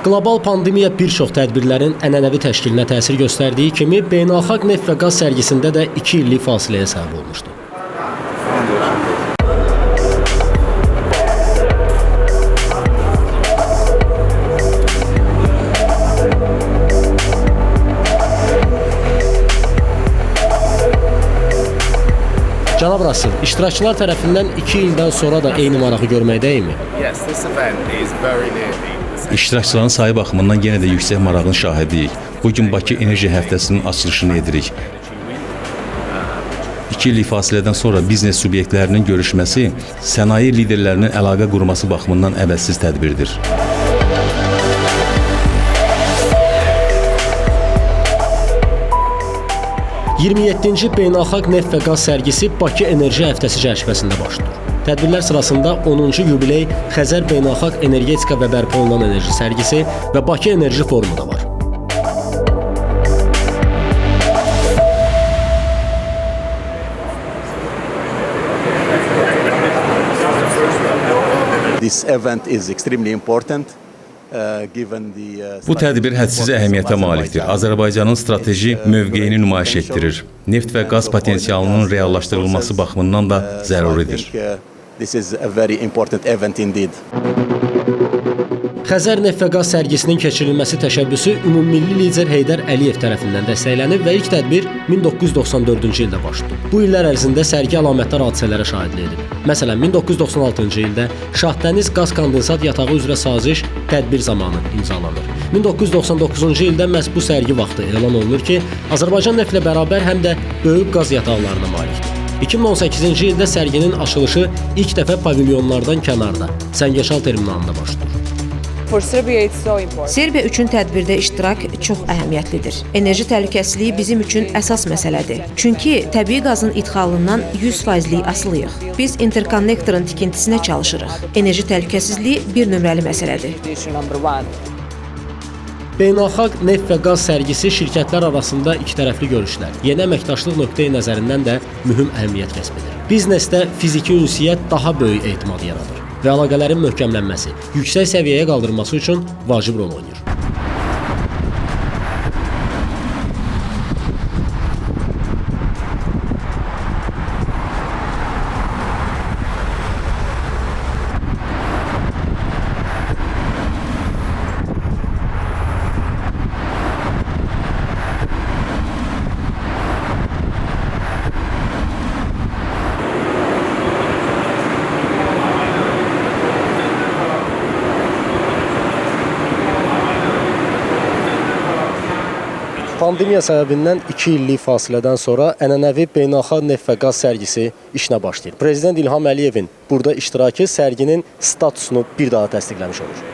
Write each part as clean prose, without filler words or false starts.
Qlobal pandemiya bir çox tədbirlərin ənənəvi təşkilinə təsir göstərdiyi kimi, Beynəlxalq Neft və Qaz Sərgisində də 2 illik fasiləyə səbəb olmuşdu. Cənab Rəsmi, iştirakçılar tərəfindən 2 ildən sonra da eyni marağı görməkdəymi? İştirakçıların sayı baxımından yenə də yüksək marağın şahidiyik. Bugün Bakı Enerji Həftəsinin açılışını edirik. 2 illik fasilədən sonra biznes subyektlərinin görüşməsi, sənaye liderlərinin əlaqə qurması baxımından əvəzsiz tədbirdir. ...27-ci Beynəlxalq Neft və Qaz Sərgisi Bakı Enerji Həftəsi çərçivəsində başlayır. Tədbirlər sırasında 10-cu yubiley Xəzər Beynəlxalq Energetika və Bərpa olunan Enerji Sərgisi və Bakı Enerji Forumu da var. This event is extremely important. Bu tədbir hədsiz əhəmiyyətə malikdir. Azərbaycanın strateji mövqeyini nümayiş etdirir. Neft və qaz potensialının reallaşdırılması baxımından da zəruridir. Xəzər Neft və Qaz Sərgisinin keçirilməsi təşəbbüsü ümummilli lider Heydər Əliyev tərəfindən dəstəklənib və ilk tədbir 1994-cü ildə başlayıb. Bu illər ərzində sərgi əlamətdar hadisələrə şahidlik edib. Məsələn, 1996-cı ildə Şahdəniz qaz kondensat yatağı üzrə saziş tədbir zamanı imzalanır. 1999-cu ildə məhz bu sərgi vaxtı elan olunur ki, Azərbaycan Neftlə bərabər həm də böyük qaz yataqlarına malikdir. 2018-ci ildə sərginin açılışı ilk dəfə pavilyonlardan kənarda, Səngəçal terminalında başlayır. Serbiya üçün tədbirdə iştirak çox əhəmiyyətlidir. Enerji təhlükəsizliyi bizim üçün əsas məsələdir. Çünki təbii qazın idxalından 100%lik asılıyıq. Biz interkonnektorun tikintisinə çalışırıq. Enerji təhlükəsizliyi bir nömrəli məsələdir. Beynəlxalq Neft və Qaz Sərgisi şirkətlər arasında ikitərəfli görüşlər, yeni əməkdaşlıq nöqteyi nəzərindən də mühüm əhəmiyyət kəsb edir. Biznesdə fiziki ünsiyyət daha böyük etimad yaradır və əlaqələrin möhkəmlənməsi, yüksək səviyyəyə qaldırılması üçün vacib rol oynayır. Pandemiya səbəbindən 2 illik fasilədən sonra ənənəvi Beynəlxalq Neft və Qaz Sərgisi işinə başlayır. Prezident İlham Əliyevin burada iştirakı sərginin statusunu bir daha təsdiqləmiş olur.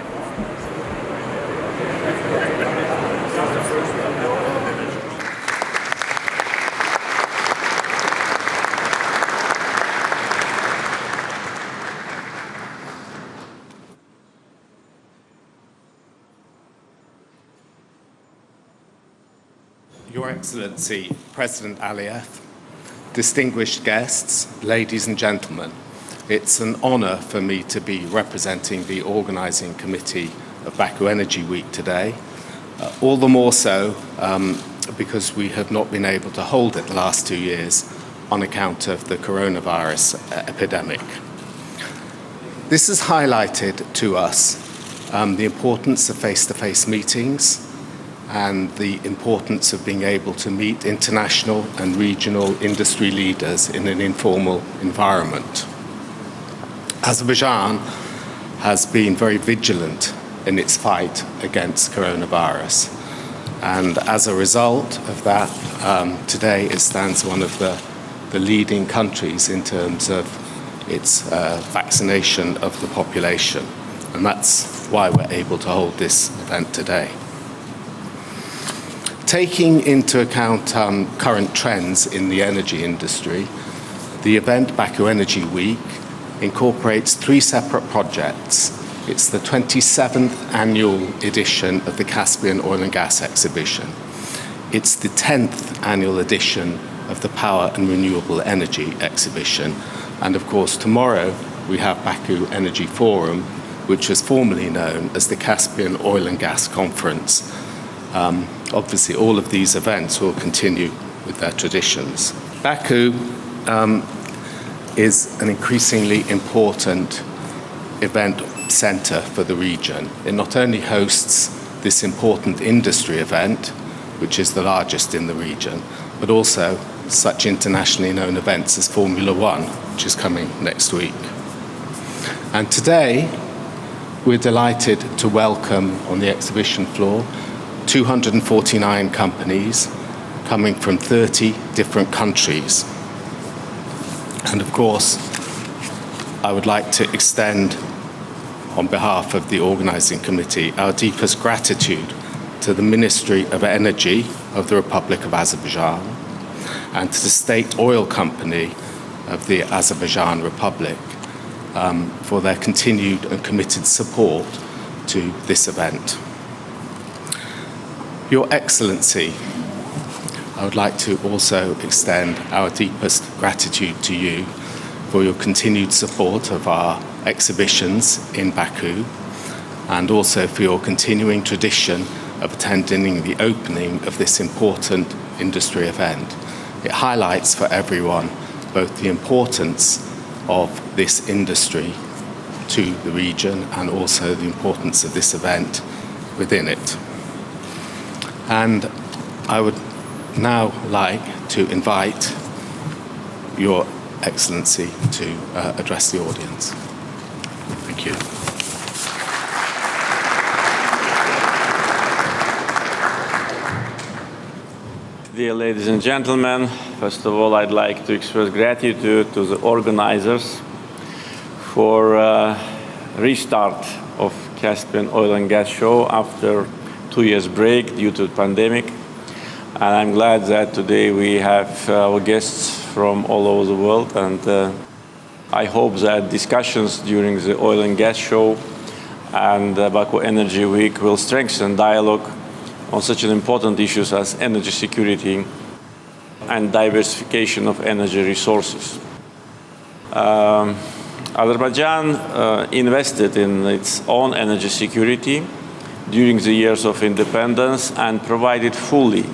Your Excellency, President ALİYEV, distinguished guests, ladies and gentlemen, it's an honor for me to be representing the organizing committee of Baku Energy Week today, all the more so because we have not been able to hold it the last 2 years on account of the coronavirus epidemic. This has highlighted to us the importance of face-to-face meetings and the importance of being able to meet international and regional industry leaders in an informal environment. Azerbaijan has been very vigilant in its fight against coronavirus, and as a result of that, today it stands one of the leading countries in terms of its vaccination of the population, and that's why we're able to hold this event today. Taking into account current trends in the energy industry, the event Baku Energy Week incorporates 3 separate projects. It's the 27th annual edition of the Caspian Oil and Gas Exhibition. It's the 10th annual edition of the Power and Renewable Energy Exhibition. And of course, tomorrow we have Baku Energy Forum, which was formerly known as the Caspian Oil and Gas Conference. Obviously, all of these events will continue with their traditions. Baku is an increasingly important event centre for the region. It not only hosts this important industry event, which is the largest in the region, but also such internationally known events as Formula One, which is coming next week. And today, we're delighted to welcome on the exhibition floor 249 companies coming from 30 different countries. And of course, I would like to extend, on behalf of the organising committee, our deepest gratitude to the Ministry of Energy of the Republic of Azerbaijan and to the State Oil Company of the Azerbaijan Republic for their continued and committed support to this event. Your Excellency, I would like to also extend our deepest gratitude to you for your continued support of our exhibitions in Baku and also for your continuing tradition of attending the opening of this important industry event. It highlights for everyone both the importance of this industry to the region and also the importance of this event within it. And I would now like to invite Your Excellency to address the audience. Thank you. Dear ladies and gentlemen, first of all, I'd like to express gratitude to the organizers for restart of Caspian Oil and Gas Show after 2 years break due to the pandemic. And I'm glad that today we have our guests from all over the world, and I hope that discussions during the Oil and Gas Show and Baku Energy Week will strengthen dialogue on such an important issues as energy security and diversification of energy resources. Azerbaijan invested in its own energy security during the years of independence and provided fully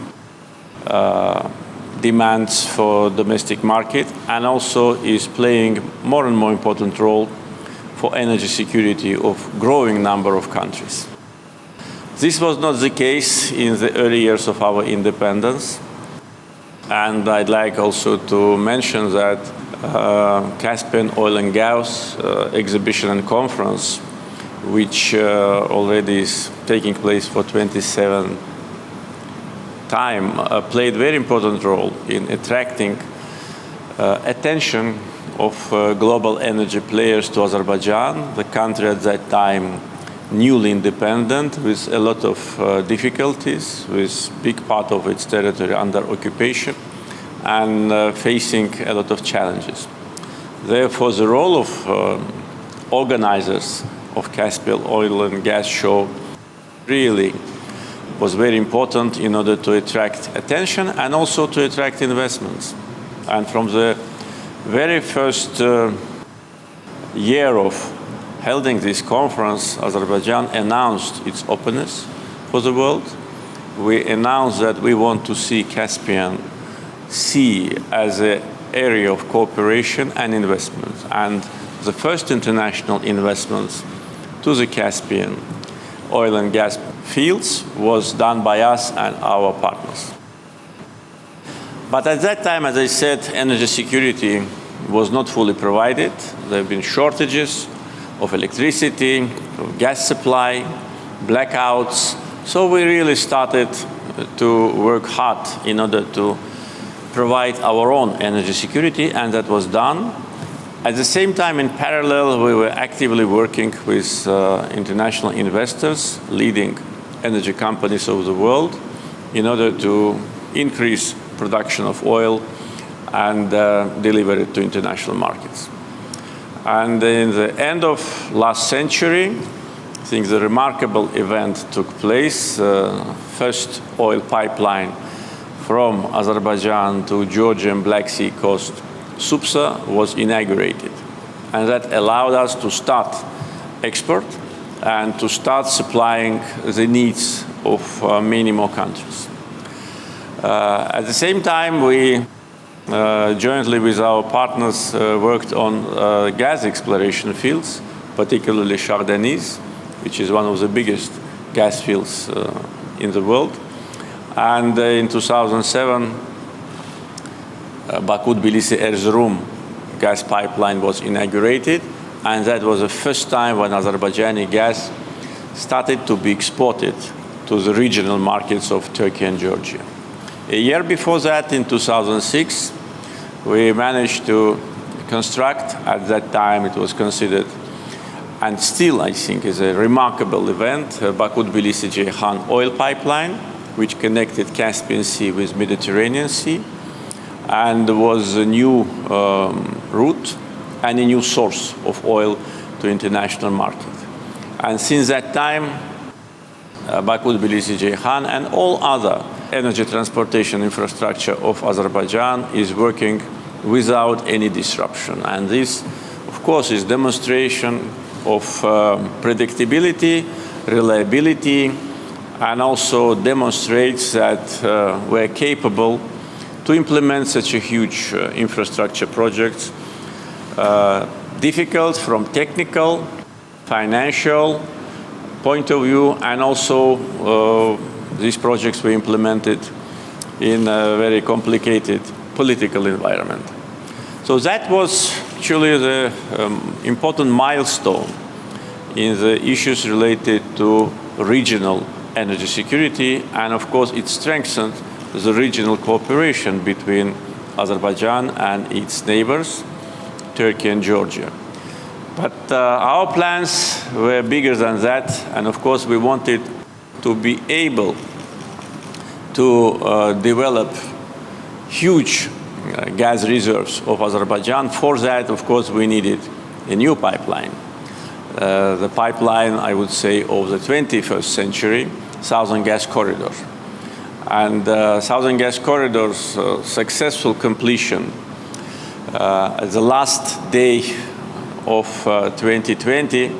demands for domestic market, and also is playing more and more important role for energy security of growing number of countries. This was not the case in the early years of our independence, and I'd like also to mention that Caspian Oil and Gas exhibition and conference, which already is taking place for 27th time, played a very important role in attracting attention of global energy players to Azerbaijan, the country at that time newly independent, with a lot of difficulties, with big part of its territory under occupation, and facing a lot of challenges. Therefore, the role of organizers of Caspian Oil and Gas Show really was very important in order to attract attention and also to attract investments. And from the very first year of holding this conference, Azerbaijan announced its openness for the world. We announced that we want to see Caspian Sea as an area of cooperation and investment. And the first international investments to the Caspian oil and gas fields was done by us and our partners. But at that time, as I said, energy security was not fully provided. There have been shortages of electricity, of gas supply, blackouts. So we really started to work hard in order to provide our own energy security, and that was done. At the same time, in parallel, we were actively working with international investors, leading energy companies of the world, in order to increase production of oil and deliver it to international markets. And in the end of last century, I think the remarkable event took place. First oil pipeline from Azerbaijan to Georgian Black Sea coast, Supsa, was inaugurated. And that allowed us to start export and to start supplying the needs of many more countries. At the same time, we jointly with our partners worked on gas exploration fields, particularly Chardonnay's, which is one of the biggest gas fields in the world. And in 2007, Baku-Tbilisi-Erzurum gas pipeline was inaugurated, and that was the first time when Azerbaijani gas started to be exported to the regional markets of Turkey and Georgia. A year before that, in 2006, we managed to construct, at that time it was considered, and still I think is a remarkable event, Baku-Tbilisi-Ceyhan oil pipeline, which connected Caspian Sea with Mediterranean Sea, and was a new route and a new source of oil to international market. And since that time, Baku-Tbilisi-Ceyhan and all other energy transportation infrastructure of Azerbaijan is working without any disruption. And this, of course, is demonstration of predictability, reliability, and also demonstrates that we're capable to implement such a huge infrastructure project, difficult from technical, financial point of view, and also these projects were implemented in a very complicated political environment. So that was actually the important milestone in the issues related to regional energy security, and of course it strengthened the regional cooperation between Azerbaijan and its neighbors, Turkey and Georgia. But our plans were bigger than that, and of course we wanted to be able to develop huge gas reserves of Azerbaijan. For that, of course, we needed a new pipeline. The pipeline, I would say, of the 21st century, Southern Gas Corridor. And Southern Gas Corridor's successful completion at the last day of 2020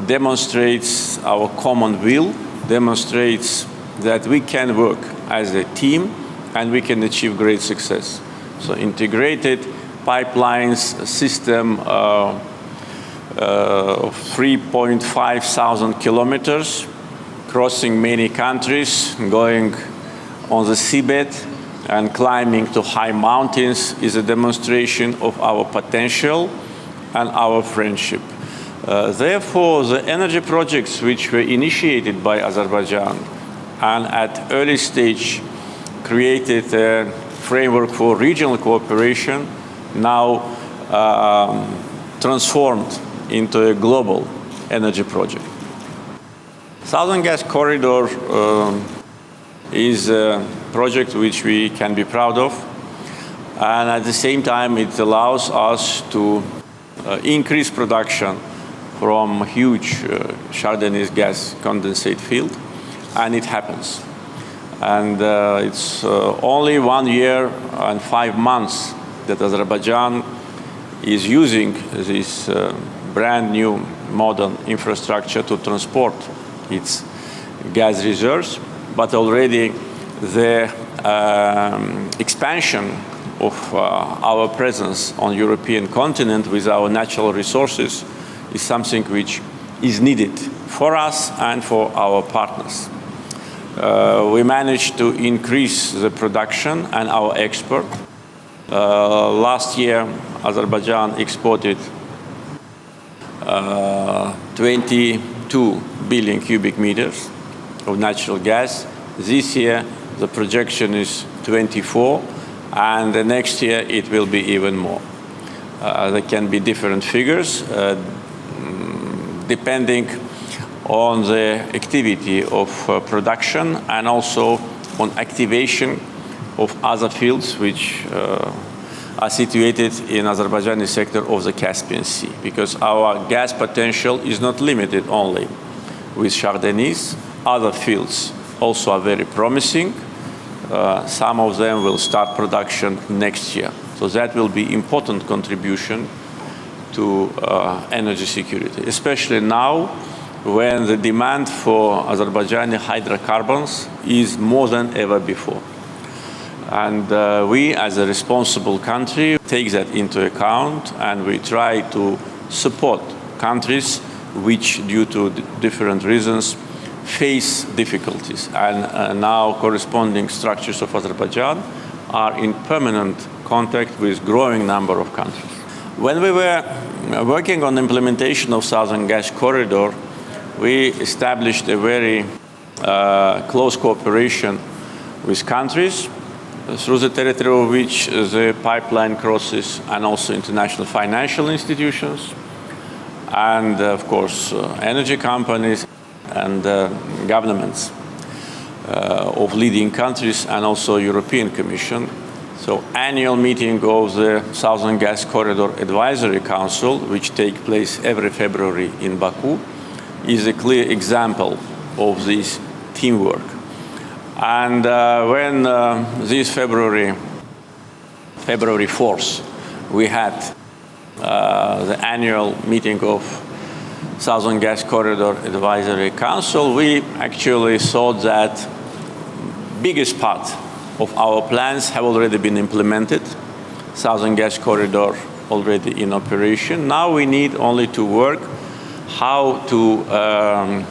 demonstrates our common will, demonstrates that we can work as a team and we can achieve great success. So integrated pipelines system of 3.5 thousand kilometers, crossing many countries, going on the seabed and climbing to high mountains is a demonstration of our potential and our friendship. Therefore, the energy projects which were initiated by Azerbaijan and at early stage created a framework for regional cooperation, now transformed into a global energy project. Southern Gas Corridor is a project which we can be proud of, and at the same time it allows us to increase production from huge Chardonnay's gas condensate field, and it happens. And it's only 1 year and 5 months that Azerbaijan is using this brand new modern infrastructure to transport its gas reserves, but already the expansion of our presence on European continent with our natural resources is something which is needed for us and for our partners. We managed to increase the production and our export. Last year, Azerbaijan exported 22 billion cubic meters of natural gas. This year, the projection is 24, and the next year it will be even more. There can be different figures depending on the activity of production and also on activation of other fields which are situated in Azerbaijani sector of the Caspian Sea, because our gas potential is not limited only with Chardonnay's. Other fields also are very promising. Some of them will start production next year. So that will be important contribution to energy security, especially now when the demand for Azerbaijani hydrocarbons is more than ever before. And we, as a responsible country, take that into account, and we try to support countries which, due to different reasons, face difficulties. And now corresponding structures of Azerbaijan are in permanent contact with growing number of countries. When we were working on the implementation of Southern Gas Corridor, we established a very close cooperation with countries through the territory of which the pipeline crosses, and also international financial institutions, and of course energy companies and governments of leading countries, and also European Commission. So annual meeting of the Southern Gas Corridor Advisory Council, which take place every February in Baku, is a clear example of this teamwork. And when this February 4th, we had the annual meeting of Southern Gas Corridor Advisory Council, we actually thought that biggest part of our plans have already been implemented. Southern Gas Corridor already in operation. Now we need only to work how to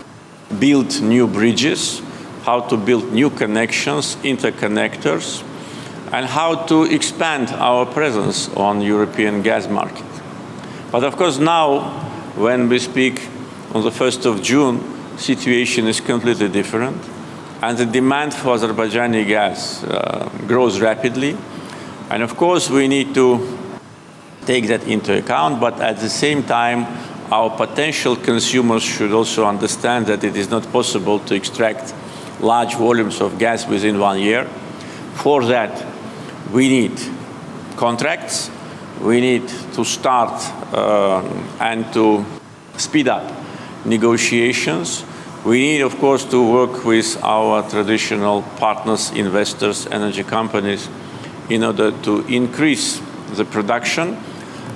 build new bridges, how to build new connections, interconnectors, and how to expand our presence on European gas market. But of course now, when we speak on the 1st of June, situation is completely different, and the demand for Azerbaijani gas grows rapidly. And of course we need to take that into account, but at the same time, our potential consumers should also understand that it is not possible to extract large volumes of gas within 1 year. For that, we need contracts, we need to start and to speed up negotiations. We need, of course, to work with our traditional partners, investors, energy companies, in order to increase the production.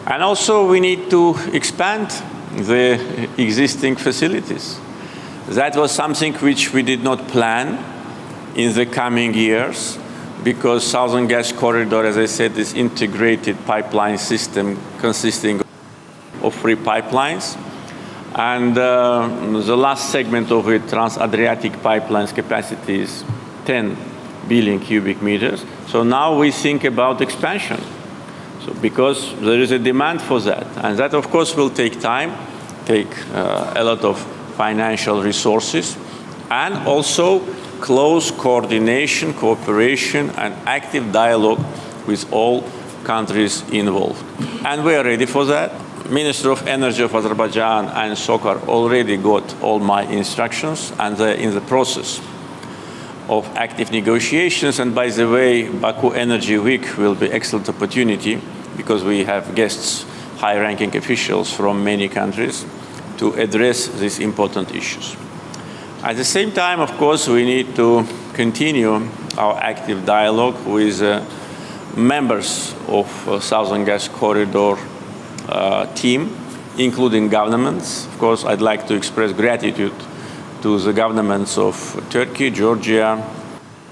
And also we need to expand the existing facilities. That was something which we did not plan in the coming years, because Southern Gas Corridor, as I said, is integrated pipeline system consisting of 3 pipelines. And the last segment of it, Trans-Adriatic pipelines, capacity is 10 billion cubic meters. So now we think about expansion. So because there is a demand for that. And that, of course, will take time, take a lot of financial resources, and also close coordination, cooperation, and active dialogue with all countries involved. And we are ready for that. Minister of Energy of Azerbaijan and SOCAR already got all my instructions, and they're in the process of active negotiations. And by the way, Baku Energy Week will be excellent opportunity, because we have guests, high-ranking officials from many countries, to address these important issues. At the same time, of course, we need to continue our active dialogue with members of Southern Gas Corridor team, including governments. Of course, I'd like to express gratitude to the governments of Turkey, Georgia,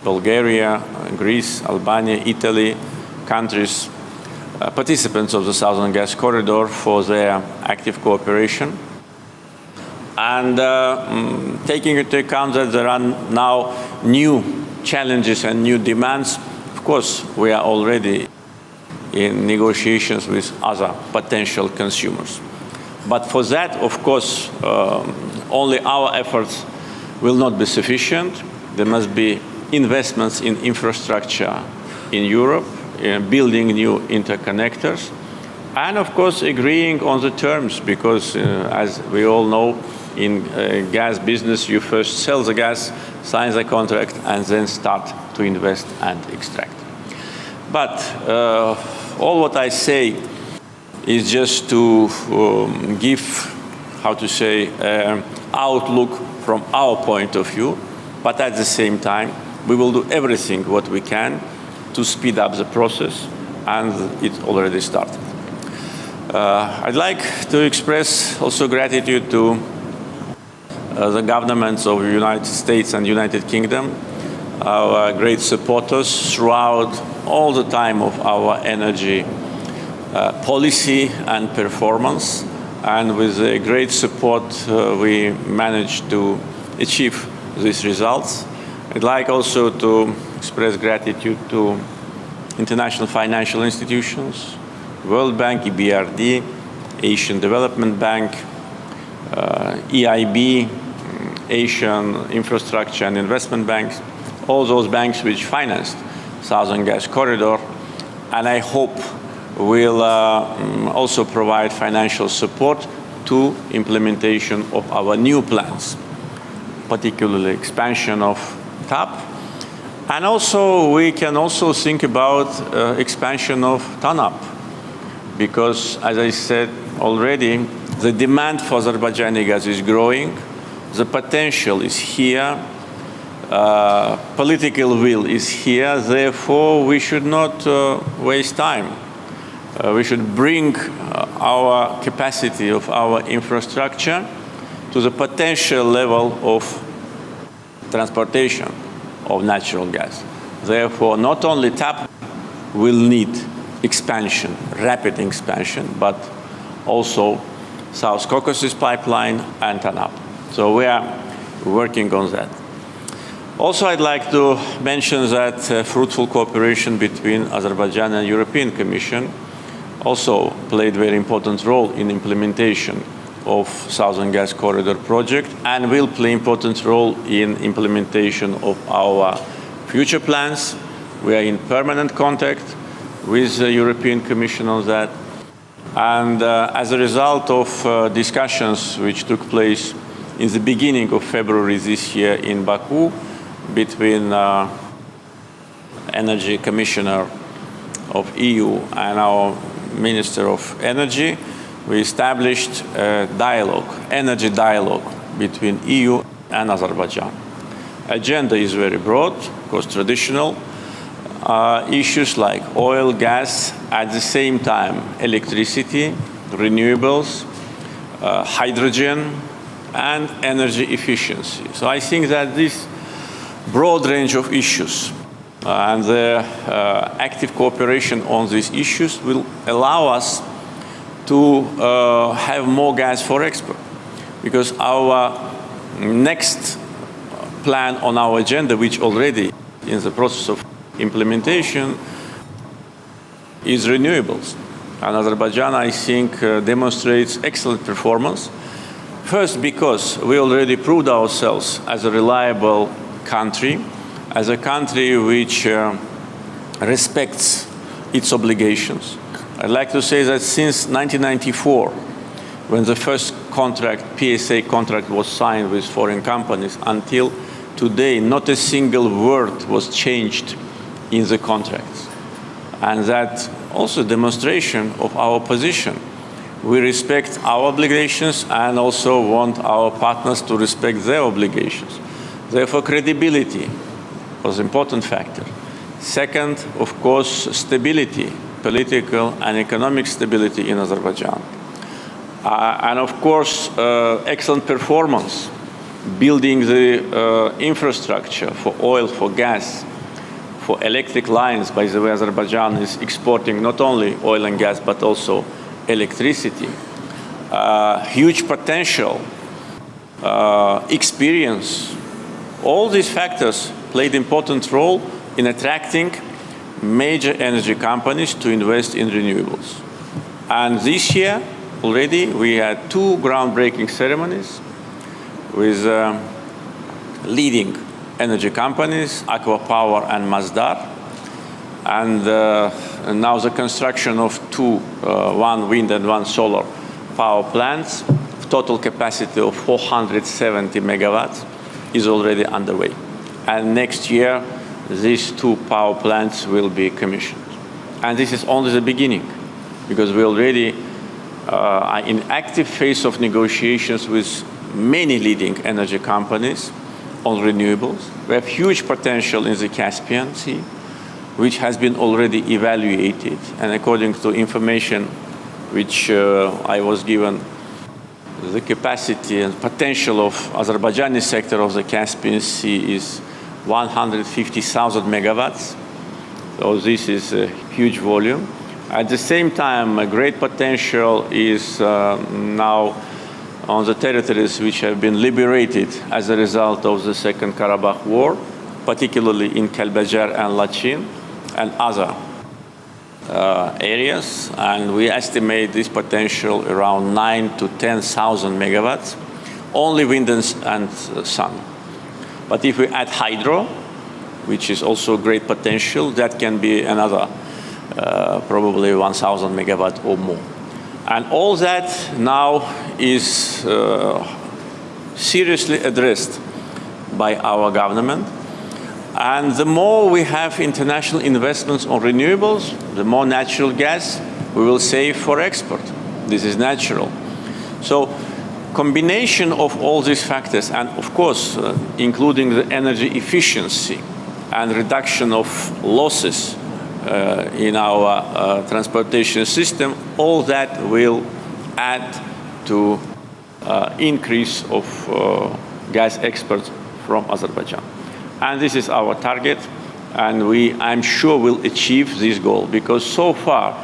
Bulgaria, Greece, Albania, Italy, countries, participants of the Southern Gas Corridor, for their active cooperation. And taking into account that there are now new challenges and new demands, of course, we are already in negotiations with other potential consumers. But for that, of course, only our efforts will not be sufficient. There must be investments in infrastructure in Europe, in building new interconnectors, and of course agreeing on the terms, because as we all know, in gas business, you first sell the gas, sign the contract, and then start to invest and extract. But all what I say is just to give, how to say, outlook from our point of view, but at the same time, we will do everything what we can to speed up the process, and it already started. I'd like to express also gratitude to the governments of the United States and United Kingdom, our great supporters throughout all the time of our energy policy and performance. And with the great support, we managed to achieve these results. I'd like also to express gratitude to international financial institutions, World Bank, EBRD, Asian Development Bank, EIB, Asian Infrastructure and Investment Banks, all those banks which financed Southern Gas Corridor, and I hope will also provide financial support to implementation of our new plans, particularly expansion of TAP. And also we can also think about expansion of TANAP, because as I said already, the demand for Azerbaijani gas is growing, the potential is here, political will is here, therefore we should not waste time. We should bring our capacity of our infrastructure to the potential level of transportation of natural gas. Therefore, not only TAP will need expansion, rapid expansion, but also South Caucasus Pipeline and TANAP. So we are working on that. Also, I'd like to mention that fruitful cooperation between Azerbaijan and European Commission also played a very important role in implementation of Southern Gas Corridor project and will play an important role in implementation of our future plans. We are in permanent contact with the European Commission on that. And as a result of discussions which took place in the beginning of February this year in Baku between Energy Commissioner of EU and our Minister of Energy, we established a dialogue, energy dialogue between EU and Azerbaijan. Agenda is very broad, because traditional issues like oil, gas, at the same time electricity, renewables, hydrogen, and energy efficiency. So I think that this broad range of issues and the active cooperation on these issues will allow us to have more gas for export, because our next plan on our agenda, which already in the process of implementation, is renewables. And Azerbaijan, I think, demonstrates excellent performance. First, because we already proved ourselves as a reliable country, as a country which respects its obligations. I'd like to say that since 1994, when the first contract, PSA contract, was signed with foreign companies, until today, not a single word was changed in the contracts. And that also demonstration of our position. We respect our obligations and also want our partners to respect their obligations. Therefore, credibility was an important factor. Second, of course, stability, political and economic stability in Azerbaijan. And of course, excellent performance, building the infrastructure for oil, for gas, for electric lines. By the way, Azerbaijan is exporting not only oil and gas, but also electricity. Huge potential, experience. All these factors played an important role in attracting major energy companies to invest in renewables. And this year, already, we had 2 groundbreaking ceremonies with leading energy companies, Aqua Power and Masdar. And now the construction of 2, 1 wind and 1 solar power plants, total capacity of 470 megawatts, is already underway. And next year, these 2 power plants will be commissioned. And this is only the beginning, because we already are in active phase of negotiations with many leading energy companies on renewables. We have huge potential in the Caspian Sea, which has been already evaluated. And according to information which I was given the capacity and potential of Azerbaijani sector of the Caspian Sea is 150,000 megawatts. So this is a huge volume. At the same time, a great potential is now on the territories which have been liberated as a result of the Second Karabakh War, particularly in Kelbecer and Lachin and other areas. And we estimate this potential around 9,000 to 10,000 megawatts, only wind and sun. But if we add hydro, which is also great potential, that can be another probably 1,000 megawatt or more. And all that now is seriously addressed by our government. And the more we have international investments on renewables, the more natural gas we will save for export. This is natural. So combination of all these factors, and of course, including the energy efficiency and reduction of losses in our transportation system, all that will add to increase of gas exports from Azerbaijan. And this is our target, and I'm sure we'll achieve this goal, because so far,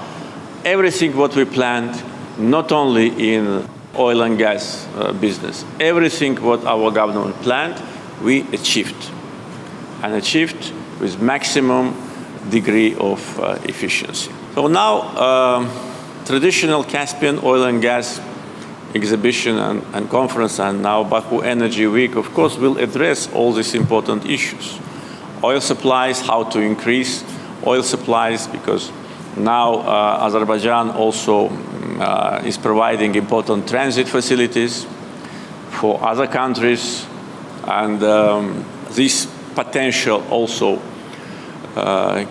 everything what we planned, not only in oil and gas business, everything what our government planned, we achieved, and achieved with maximum degree of efficiency. So now, traditional Caspian oil and gas exhibition and conference, and now Baku Energy Week, of course, will address all these important issues. Oil supplies, how to increase oil supplies, because now Azerbaijan also is providing important transit facilities for other countries, and this potential also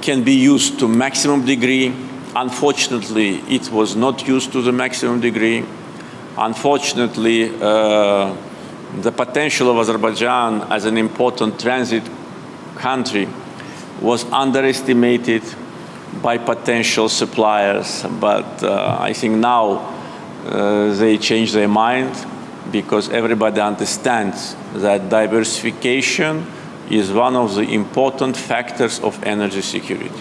can be used to maximum degree. Unfortunately, it was not used to the maximum degree. Unfortunately, the potential of Azerbaijan as an important transit country was underestimated by potential suppliers, but I think now they changed their mind, because everybody understands that diversification is one of the important factors of energy security.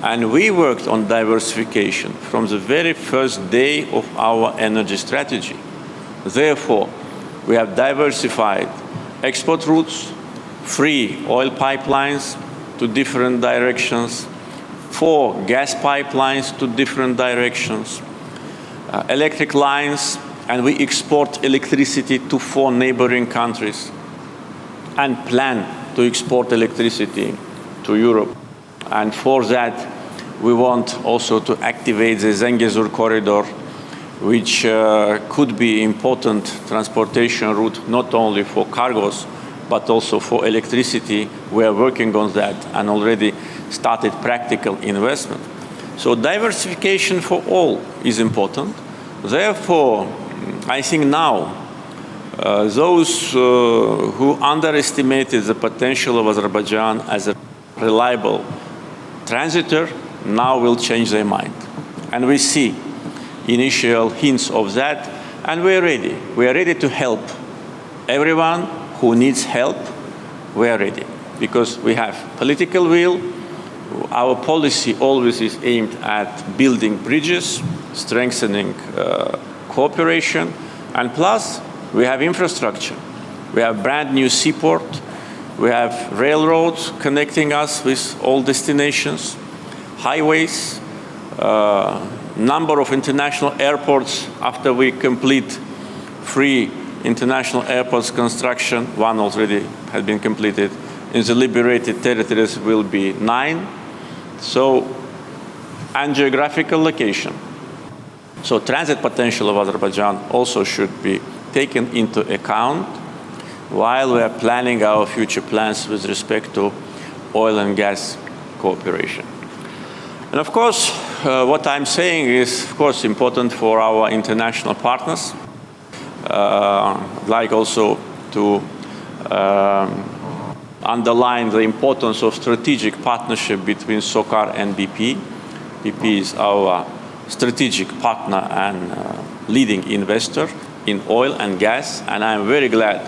And we worked on diversification from the very first day of our energy strategy. Therefore, we have diversified export routes, free oil pipelines to different directions, 4 gas pipelines to different directions, electric lines, and we export electricity to 4 neighboring countries, and plan to export electricity to Europe. And for that, we want also to activate the Zengezur corridor, which could be important transportation route, not only for cargos, but also for electricity. We are working on that and already started practical investment. So diversification for all is important. Therefore, I think now, those who underestimated the potential of Azerbaijan as a reliable transitor now will change their mind. And we see initial hints of that, and we're ready. We are ready to help everyone who needs help. We are ready, because we have political will. Our policy always is aimed at building bridges, strengthening cooperation, and plus, we have infrastructure. We have brand new seaport. We have railroads connecting us with all destinations, highways, number of international airports. After we complete 3 international airports construction, 1 already has been completed. In the liberated territories will be 9. So, and geographical location. So transit potential of Azerbaijan also should be taken into account while we are planning our future plans with respect to oil and gas cooperation. And of course, what I'm saying is, of course, important for our international partners. I'd like also to underline the importance of strategic partnership between SOCAR and BP. BP is our strategic partner and leading investor. in oil and gas, and I'm very glad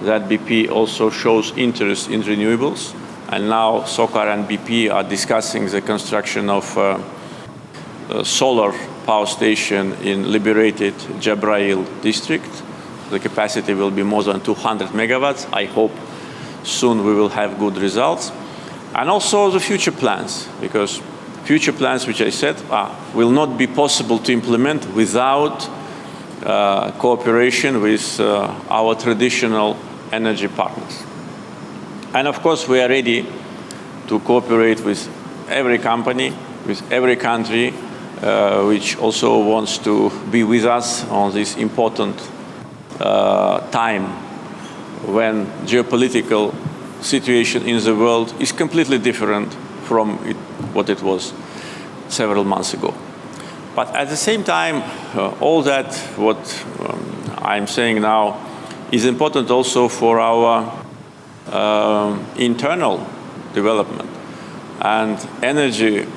that BP also shows interest in renewables. And now SOCAR and BP are discussing the construction of a solar power station in liberated Jabrail district. The capacity will be more than 200 megawatts. I hope soon we will have good results. And also the future plans, because future plans, which I said, will not be possible to implement without cooperation with our traditional energy partners. And of course, we are ready to cooperate with every company, with every country, which also wants to be with us on this important time when geopolitical situation in the world is completely different from what it was several months ago. But at the same time, all that what I'm saying now is important also for our internal development. And energy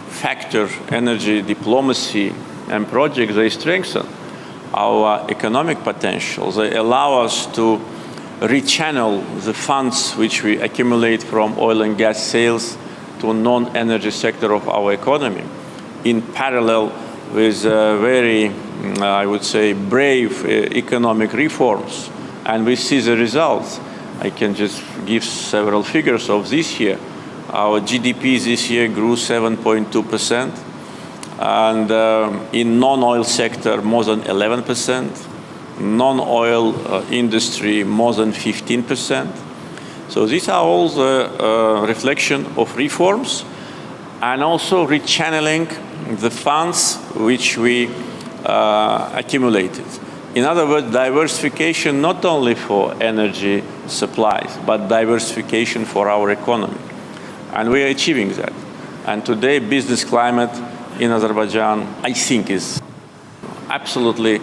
factor, energy diplomacy and projects, they strengthen our economic potential. They allow us to rechannel the funds which we accumulate from oil and gas sales to non-energy sector of our economy, in parallel with very, I would say, brave economic reforms. And we see the results. I can just give several figures of this year. Our GDP this year grew 7.2%, and in non-oil sector more than 11%, non-oil industry more than 15%. So these are all the reflection of reforms and also rechanneling the funds which we accumulated. In other words, diversification not only for energy supplies, but diversification for our economy. And we are achieving that. And today, business climate in Azerbaijan, I think, is absolutely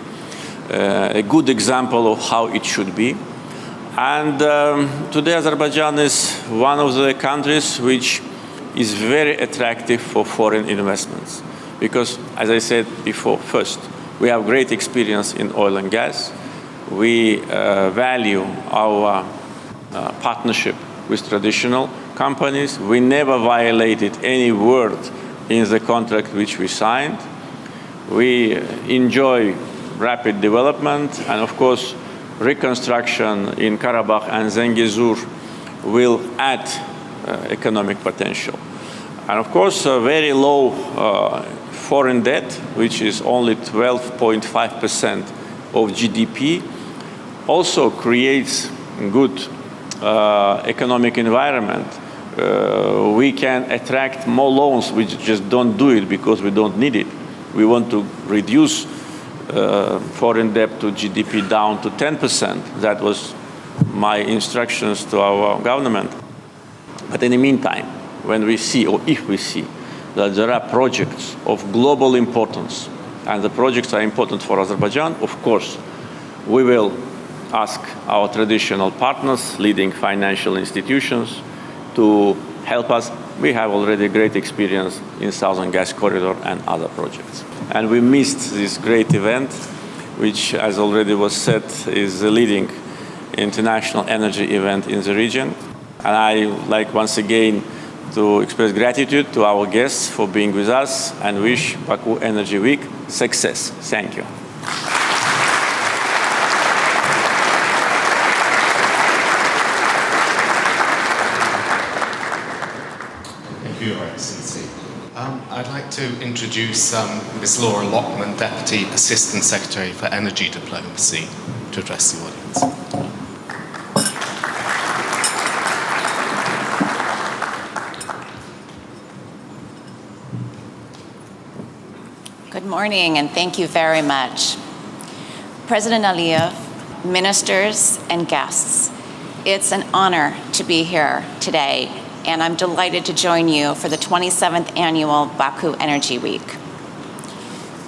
a good example of how it should be. And today, Azerbaijan is one of the countries which is very attractive for foreign investments. Because, as I said before, first, we have great experience in oil and gas. We value our partnership with traditional companies. We never violated any word in the contract which we signed. We enjoy rapid development, and of course, reconstruction in Karabakh and Zengezur will add economic potential. And of course, a very low foreign debt, which is only 12.5% of GDP, also creates good economic environment. We can attract more loans. We just don't do it because we don't need it. We want to reduce foreign debt to GDP down to 10%. That was my instructions to our government. But in the meantime, when we see, or if we see, that there are projects of global importance, and the projects are important for Azerbaijan, of course, we will ask our traditional partners, leading financial institutions, to help us. We have already great experience in Southern Gas Corridor and other projects. And we missed this great event, which, as already was said, is the leading international energy event in the region. And I like once again to express gratitude to our guests for being with us and wish Baku Energy Week success. Thank you. Thank you, Your Excellency. I'd like to introduce Ms. Laura Lockman, Deputy Assistant Secretary for Energy Diplomacy, to address the audience. Good morning, and thank you very much. President ALİYEV, ministers, and guests, it's an honor to be here today, and I'm delighted to join you for the 27th Annual Baku Energy Week.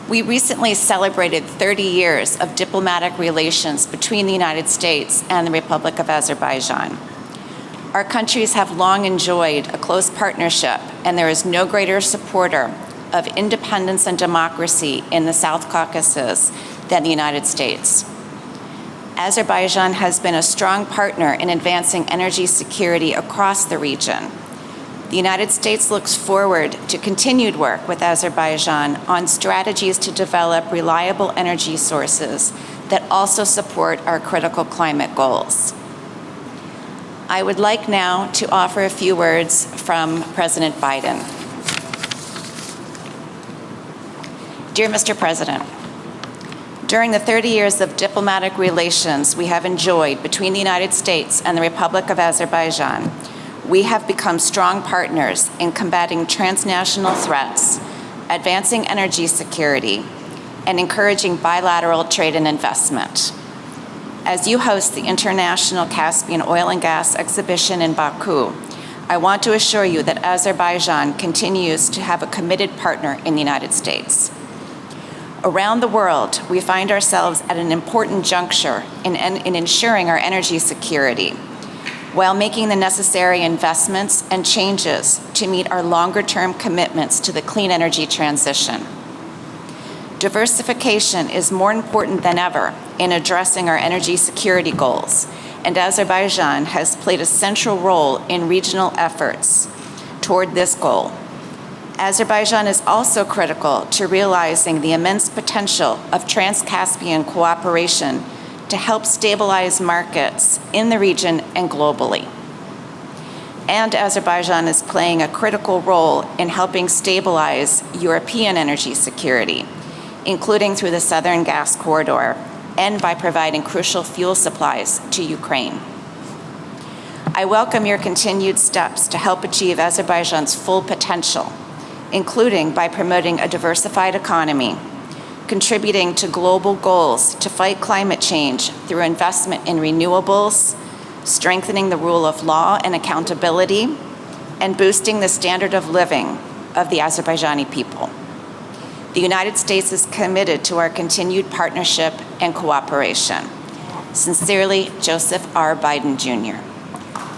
We recently celebrated 30 years of diplomatic relations between the United States and the Republic of Azerbaijan. Our countries have long enjoyed a close partnership, and there is no greater supporter of independence and democracy in the South Caucasus than the United States. Azerbaijan has been a strong partner in advancing energy security across the region. The United States looks forward to continued work with Azerbaijan on strategies to develop reliable energy sources that also support our critical climate goals. I would like now to offer a few words from President Biden. Dear Mr. President, during the 30 years of diplomatic relations we have enjoyed between the United States and the Republic of Azerbaijan, we have become strong partners in combating transnational threats, advancing energy security, and encouraging bilateral trade and investment. As you host the International Caspian Oil and Gas Exhibition in Baku, I want to assure you that Azerbaijan continues to have a committed partner in the United States. Around the world, we find ourselves at an important juncture in ensuring our energy security, while making the necessary investments and changes to meet our longer-term commitments to the clean energy transition. Diversification is more important than ever in addressing our energy security goals, and Azerbaijan has played a central role in regional efforts toward this goal. Azerbaijan is also critical to realizing the immense potential of Trans-Caspian cooperation to help stabilize markets in the region and globally. And Azerbaijan is playing a critical role in helping stabilize European energy security, including through the Southern Gas Corridor and by providing crucial fuel supplies to Ukraine. I welcome your continued steps to help achieve Azerbaijan's full potential, including by promoting a diversified economy, contributing to global goals to fight climate change through investment in renewables, strengthening the rule of law and accountability, and boosting the standard of living of the Azerbaijani people. The United States is committed to our continued partnership and cooperation. Sincerely, Joseph R. Biden, Jr.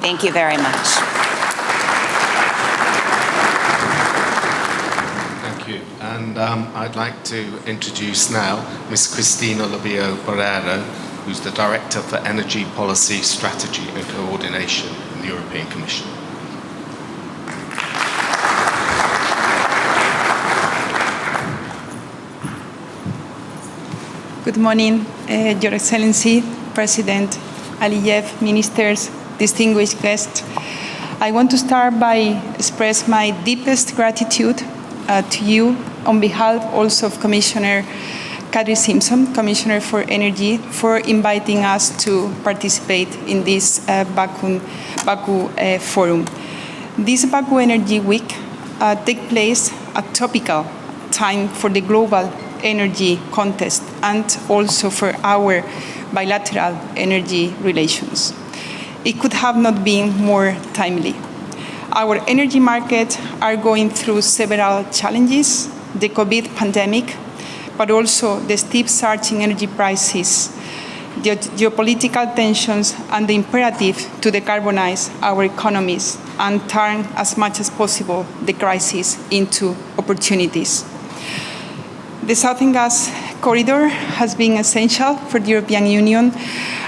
Thank you very much. Thank you. And I'd like to introduce now Ms. Cristina Lobio Barrero, who's the Director for Energy Policy, Strategy and Coordination in the European Commission. Good morning, Your Excellency, President ALİYEV, ministers, distinguished guests. I want to start by express my deepest gratitude to you on behalf also of Commissioner Kadri Simpson, Commissioner for Energy, for inviting us to participate in this Baku forum. This Baku Energy Week takes place at topical time for the global energy contest and also for our bilateral energy relations. It could have not been more timely. Our energy markets are going through several challenges, the COVID pandemic, but also the steep surging energy prices, the geopolitical tensions, and the imperative to decarbonize our economies and turn as much as possible the crisis into opportunities. The Southern Gas Corridor has been essential for the European Union,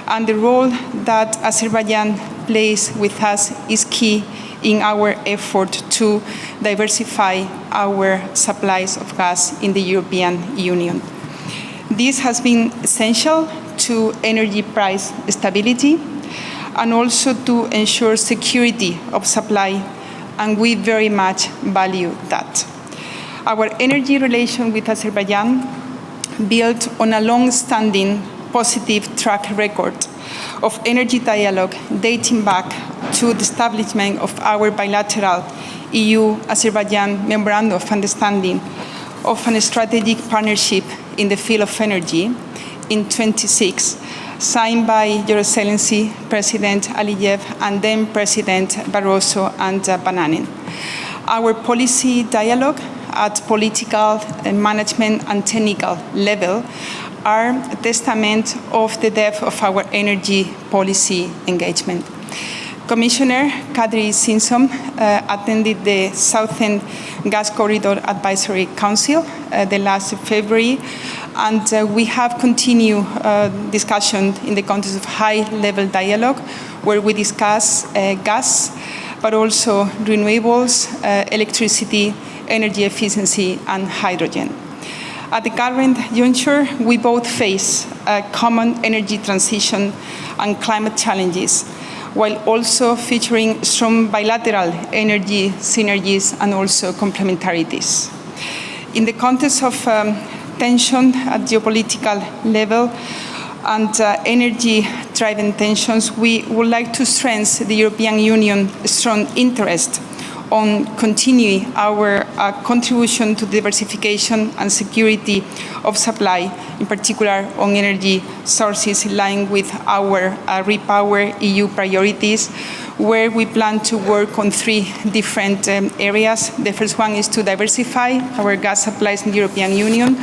and the role that Azerbaijan plays with us is key in our effort to diversify our supplies of gas in the European Union. This has been essential to energy price stability and also to ensure security of supply, and we very much value that. Our energy relation with Azerbaijan, built on a long-standing positive track record of energy dialogue dating back to the establishment of our bilateral EU-Azerbaijan Memorandum of Understanding of a strategic partnership in the field of energy in 2006, signed by Your Excellency President ALİYEV and then President Barroso and Bananen. Our policy dialogue at political, management and technical level are a testament of the depth of our energy policy engagement. Commissioner Kadri Simpson attended the Southern Gas Corridor Advisory Council the last February, and we have continued discussion in the context of high-level dialogue, where we discuss gas, but also renewables, electricity, energy efficiency, and hydrogen. At the current juncture, we both face a common energy transition and climate challenges, while also featuring strong bilateral energy synergies and also complementarities. In the context of tension at geopolitical level and energy-driven tensions, we would like to strengthen the European Union's strong interest on continuing our contribution to diversification and security of supply, in particular on energy sources in line with our Repower EU priorities, where we plan to work on three different areas. The first one is to diversify our gas supplies in the European Union,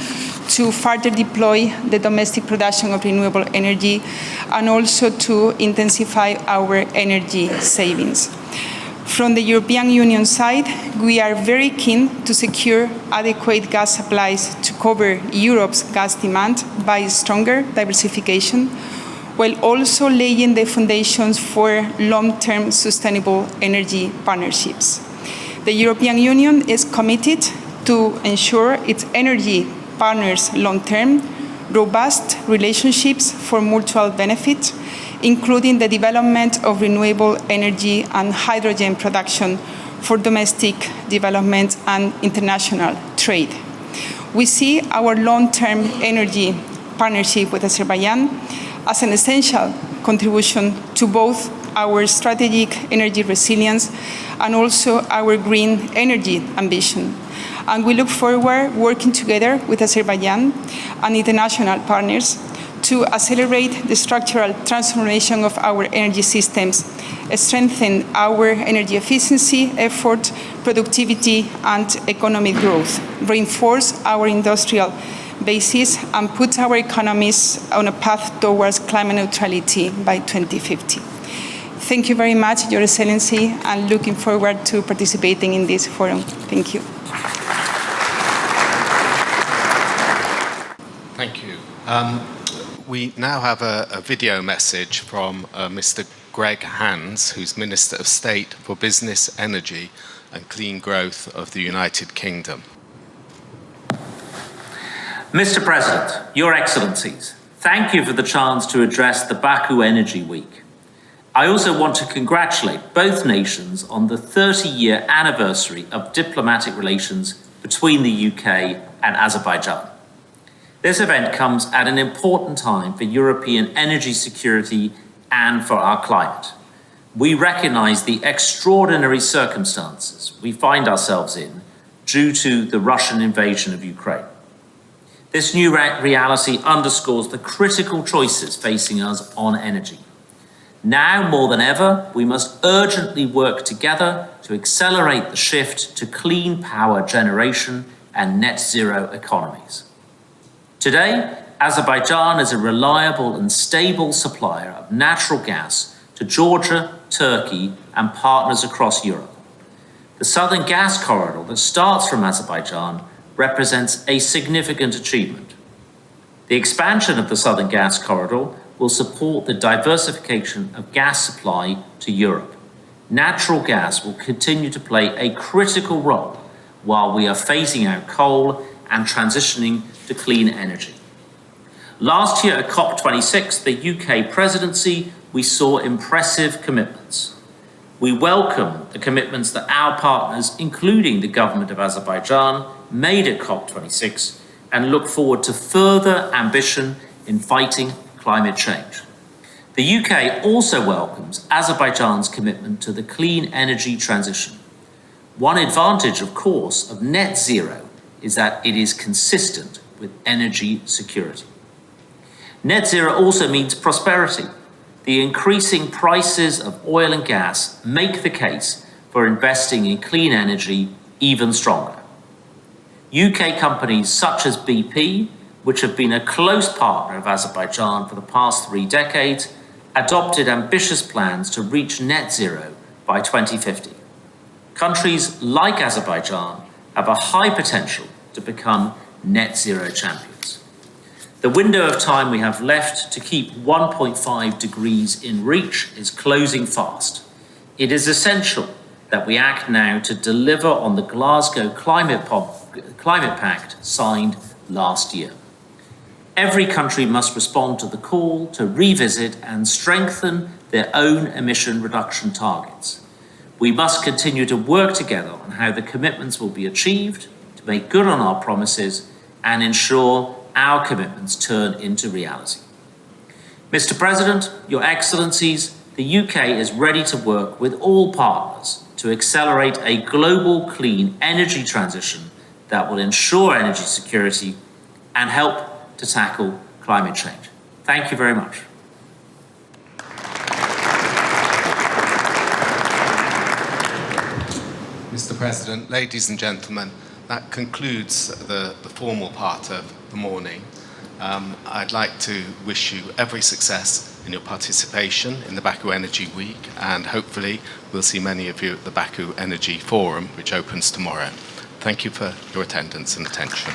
to further deploy the domestic production of renewable energy, and also to intensify our energy savings. From the European Union side, we are very keen to secure adequate gas supplies to cover Europe's gas demand by stronger diversification, while also laying the foundations for long-term sustainable energy partnerships. The European Union is committed to ensure its energy partners' long-term, robust relationships for mutual benefit, including the development of renewable energy and hydrogen production for domestic development and international trade. We see our long-term energy partnership with Azerbaijan as an essential contribution to both our strategic energy resilience and also our green energy ambition. And we look forward working together with Azerbaijan and international partners to accelerate the structural transformation of our energy systems, strengthen our energy efficiency effort, productivity and economic growth, reinforce our industrial basis, and put our economies on a path towards climate neutrality by 2050. Thank you very much, Your Excellency, and looking forward to participating in this forum. Thank you. Thank you. We now have a video message from Mr. Greg Hands, who's Minister of State for Business, Energy and Clean Growth of the United Kingdom. Mr. President, Your Excellencies, thank you for the chance to address the Baku Energy Week. I also want to congratulate both nations on the 30-year anniversary of diplomatic relations between the UK and Azerbaijan. This event comes at an important time for European energy security and for our climate. We recognise the extraordinary circumstances we find ourselves in due to the Russian invasion of Ukraine. This new reality underscores the critical choices facing us on energy. Now more than ever, we must urgently work together to accelerate the shift to clean power generation and net zero economies. Today, Azerbaijan is a reliable and stable supplier of natural gas to Georgia, Turkey, and partners across Europe. The Southern Gas Corridor that starts from Azerbaijan represents a significant achievement. The expansion of the Southern Gas Corridor will support the diversification of gas supply to Europe. Natural gas will continue to play a critical role while we are phasing out coal and transitioning to clean energy. Last year at COP26, the UK presidency, we saw impressive commitments. We welcome the commitments that our partners, including the government of Azerbaijan, made at COP26 and look forward to further ambition in fighting climate change. The UK also welcomes Azerbaijan's commitment to the clean energy transition. One advantage, of course, of net zero is that it is consistent with energy security. Net zero also means prosperity. The increasing prices of oil and gas make the case for investing in clean energy even stronger. UK companies such as BP, which have been a close partner of Azerbaijan for the past 3 decades, adopted ambitious plans to reach net zero by 2050. Countries like Azerbaijan have a high potential to become net zero champions. The window of time we have left to keep 1.5 degrees in reach is closing fast. It is essential that we act now to deliver on the Glasgow Climate Pact signed last year. Every country must respond to the call to revisit and strengthen their own emission reduction targets. We must continue to work together on how the commitments will be achieved, to make good on our promises and ensure our commitments turn into reality. Mr. President, Your Excellencies, the UK is ready to work with all partners to accelerate a global clean energy transition that will ensure energy security and help to tackle climate change. Thank you very much. Mr. President, ladies and gentlemen, that concludes the formal part of the morning. I'd like to wish you every success in your participation in the Baku Energy Week, and hopefully we'll see many of you at the Baku Energy Forum, which opens tomorrow. Thank you for your attendance and attention.